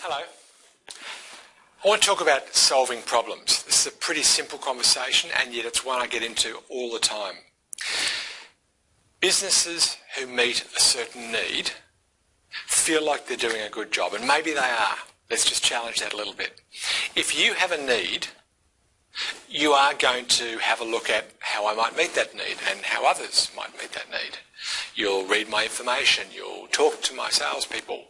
Hello. I want to talk about solving problems. This is a pretty simple conversation, and yet it's one I get into all the time. Businesses who meet a certain need feel like they're doing a good job, and maybe they are. Let's just challenge that a little bit. If you have a need, you are going to have a look at how I might meet that need and how others might meet that need. You'll read my information, you'll talk to my salespeople,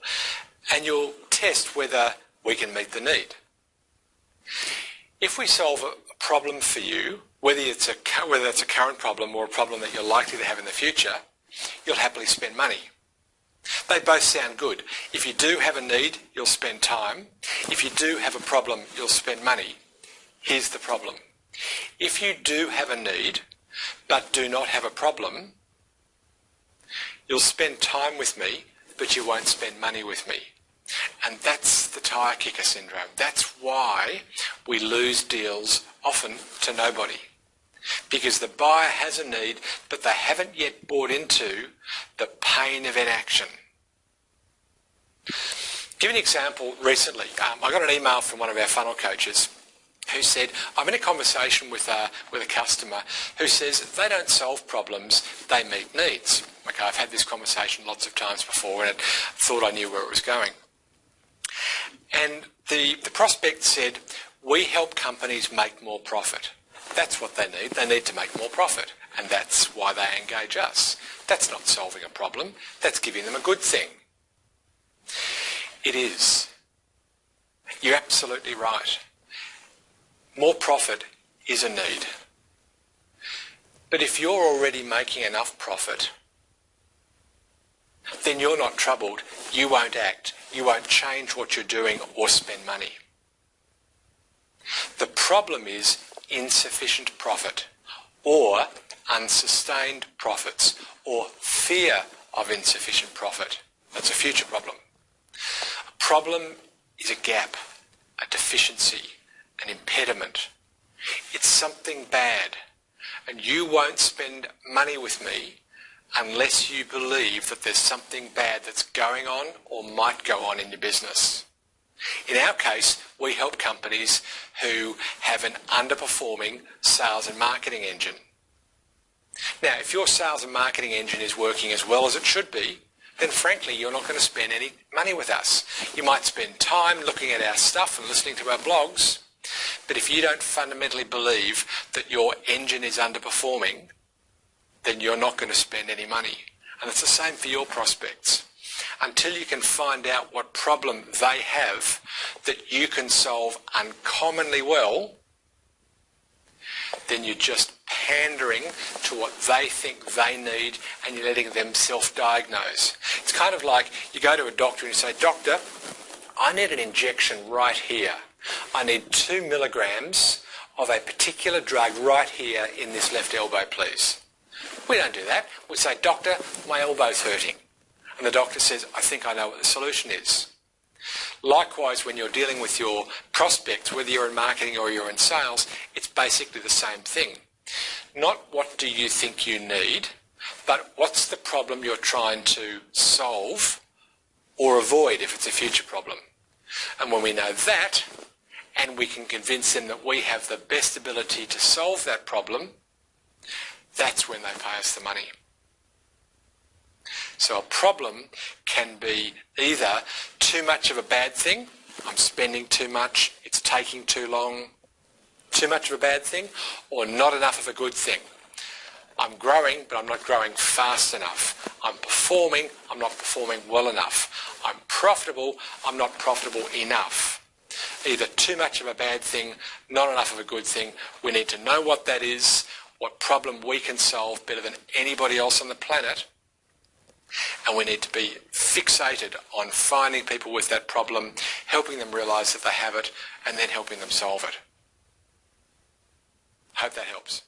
and you'll test whether we can meet the need. If we solve a problem for you, whether it's a current problem or a problem that you're likely to have in the future, you'll happily spend money. They both sound good. If you do have a need, you'll spend time. If you do have a problem, you'll spend money. Here's the problem. If you do have a need, but do not have a problem, you'll spend time with me, but you won't spend money with me. And that's the tyre kicker syndrome. That's why we lose deals often to nobody. Because the buyer has a need, but they haven't yet bought into the pain of inaction. Give an example recently. I got an email from one of our funnel coaches who said, I'm in a conversation with a customer who says they don't solve problems, they meet needs. Okay, I've had this conversation lots of times before and I thought I knew where it was going. And the prospect said, we help companies make more profit. That's what they need. They need to make more profit. And that's why they engage us. That's not solving a problem. That's giving them a good thing. It is. You're absolutely right. More profit is a need. But if you're already making enough profit, then you're not troubled. You won't act. You won't change what you're doing or spend money. The problem is insufficient profit or unsustained profits or fear of insufficient profit. That's a future problem. A problem is a gap, a deficiency, an impediment. It's something bad, and you won't spend money with me unless you believe that there's something bad that's going on or might go on in your business. In our case, we help companies who have an underperforming sales and marketing engine. Now, if your sales and marketing engine is working as well as it should be, then frankly, you're not going to spend any money with us. You might spend time looking at our stuff and listening to our blogs, but if you don't fundamentally believe that your engine is underperforming, then you're not going to spend any money. And it's the same for your prospects. Until you can find out what problem they have that you can solve uncommonly well, then you're just pandering to what they think they need and you're letting them self-diagnose. It's kind of like you go to a doctor and you say, Doctor, I need an injection right here. I need 2 milligrams of a particular drug right here in this left elbow, please. We don't do that. We say, Doctor, my elbow's hurting. And the doctor says, I think I know what the solution is. Likewise, when you're dealing with your prospects, whether you're in marketing or you're in sales, it's basically the same thing. Not what do you think you need, but what's the problem you're trying to solve or avoid if it's a future problem. And when we know that, and we can convince them that we have the best ability to solve that problem, that's when they pay us the money. So a problem can be either too much of a bad thing, I'm spending too much, it's taking too long, too much of a bad thing, or not enough of a good thing. I'm growing, but I'm not growing fast enough. I'm performing, I'm not performing well enough. I'm profitable, I'm not profitable enough. Either too much of a bad thing, not enough of a good thing. We need to know what that is, what problem we can solve better than anybody else on the planet, and we need to be fixated on finding people with that problem, helping them realise that they have it, and then helping them solve it. Hope that helps.